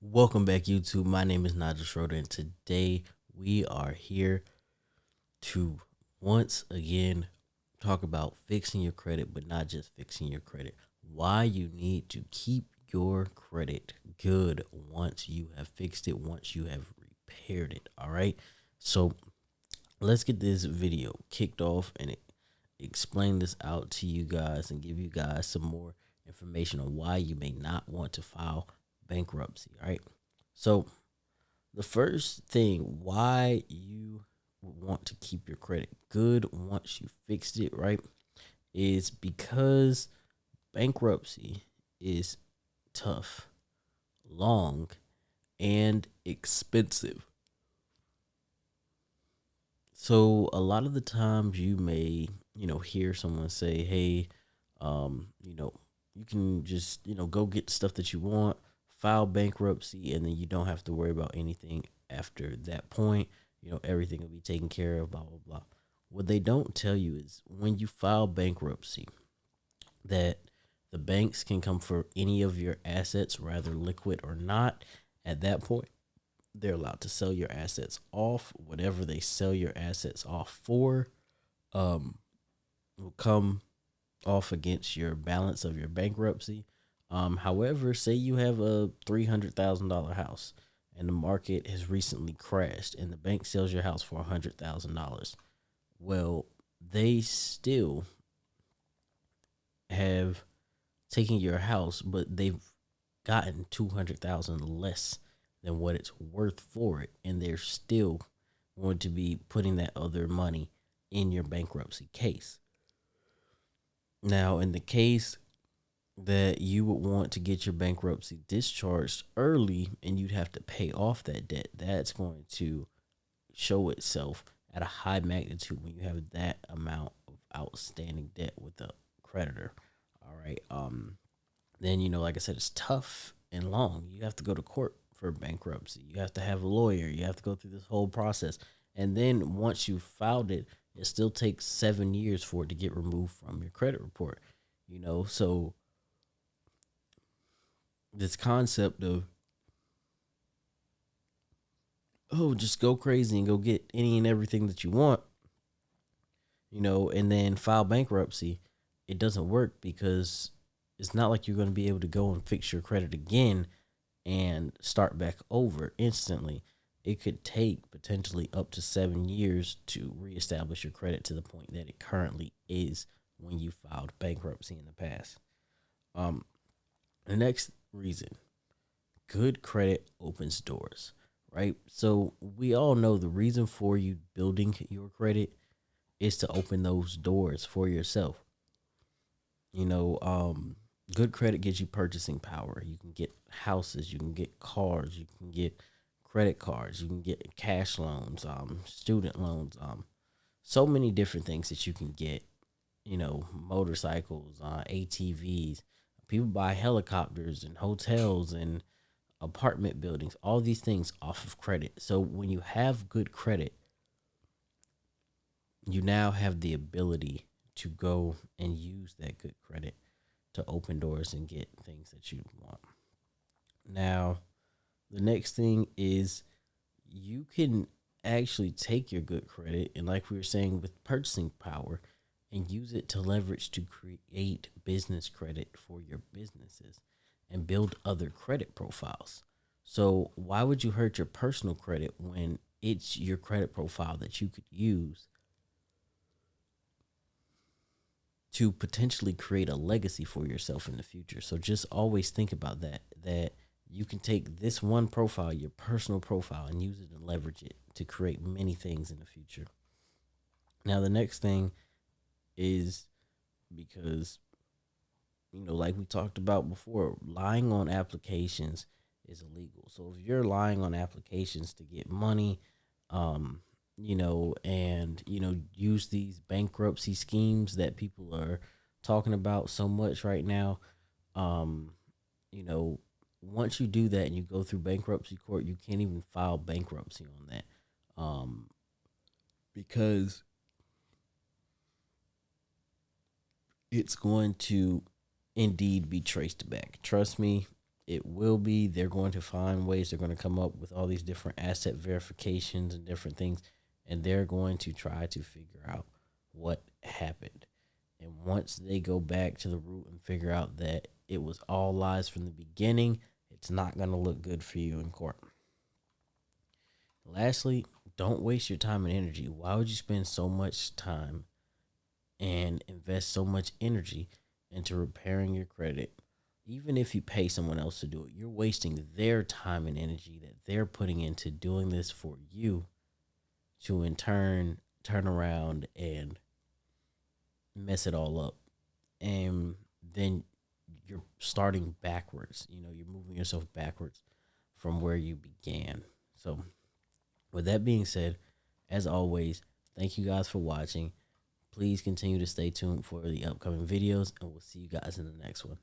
Welcome back, YouTube. My name is Nigel Schroeter, and today we are here to once again talk about fixing your credit, but not just fixing your credit. Why you need to keep your credit good once you have fixed it, once you have repaired it. All right. So let's get this video kicked off and explain this out to you guys and give you guys some more information on why you may not want to file bankruptcy. All right. So the first thing why you would want to keep your credit good once you fixed it, right, is because bankruptcy is tough, long, and expensive. So a lot of the times you may, hear someone say, "Hey, you know, you can just, go get the stuff that you want, file bankruptcy, and then you don't have to worry about anything after that point. Everything will be taken care of, blah, blah, blah." What they don't tell you is when you file bankruptcy, that the banks can come for any of your assets, rather liquid or not. At that point, they're allowed to sell your assets off. Whatever they sell your assets off for, um, will come off against your balance of your bankruptcy. However, say you have a $300,000 house and the market has recently crashed and the bank sells your house for $100,000. Well, they still have taken your house, but they've gotten 200,000 less than what it's worth for it, and they're still going to be putting that other money in your bankruptcy case. Now, in the case that you would want to get your bankruptcy discharged early and you'd have to pay off that debt, that's going to show itself at a high magnitude when you have that amount of outstanding debt with the creditor. All right. Then, like I said, it's tough and long. You have to go to court for bankruptcy. You have to have a lawyer. You have to go through this whole process. And then once you filed it, it still takes 7 years for it to get removed from your credit report. So this concept of, oh, just go crazy and go get any and everything that you want, and then file bankruptcy, it doesn't work because it's not like you're going to be able to go and fix your credit again and start back over instantly. It could take potentially up to 7 years to reestablish your credit to the point that it currently is when you filed bankruptcy in the past. Um, the next reason, good credit opens doors, right? So we all know the reason for you building your credit is to open those doors for yourself. You know, um, Good credit gives you purchasing power. You can get houses, you can get cars, you can get credit cards, you can get cash loans, student loans, so many different things that you can get. Motorcycles, ATVs. People buy helicopters and hotels and apartment buildings, all these things off of credit. So when you have good credit, you now have the ability to go and use that good credit to open doors and get things that you want. Now, the next thing is you can actually take your good credit and, like we were saying, with purchasing power, and use it to leverage to create business credit for your businesses and build other credit profiles. So, why would you hurt your personal credit when it's your credit profile that you could use to potentially create a legacy for yourself in the future? So just always think about that you can take this one profile, your personal profile, and use it and leverage it to create many things in the future. Now the next thing is, because like we talked about before, lying on applications is illegal. So if you're lying on applications to get money, and use these bankruptcy schemes that people are talking about so much right now, um, you know, once you do that and you go through bankruptcy court, you can't even file bankruptcy on that, um, because it's going to indeed be traced back. Trust me, it will be. They're going to find ways. They're going to come up with all these different asset verifications and different things, and they're going to try to figure out what happened. And once they go back to the root and figure out that it was all lies from the beginning, it's not going to look good for you in court. Lastly, don't waste your time and energy. Why would you spend so much time and invest so much energy into repairing your credit? Even if you pay someone else to do it, you're wasting their time and energy that they're putting into doing this for you to in turn turn around and mess it all up. And then you're starting backwards. You're moving yourself backwards from where you began. So, with that being said, as always, thank you guys for watching. Please continue to stay tuned for the upcoming videos, and we'll see you guys in the next one.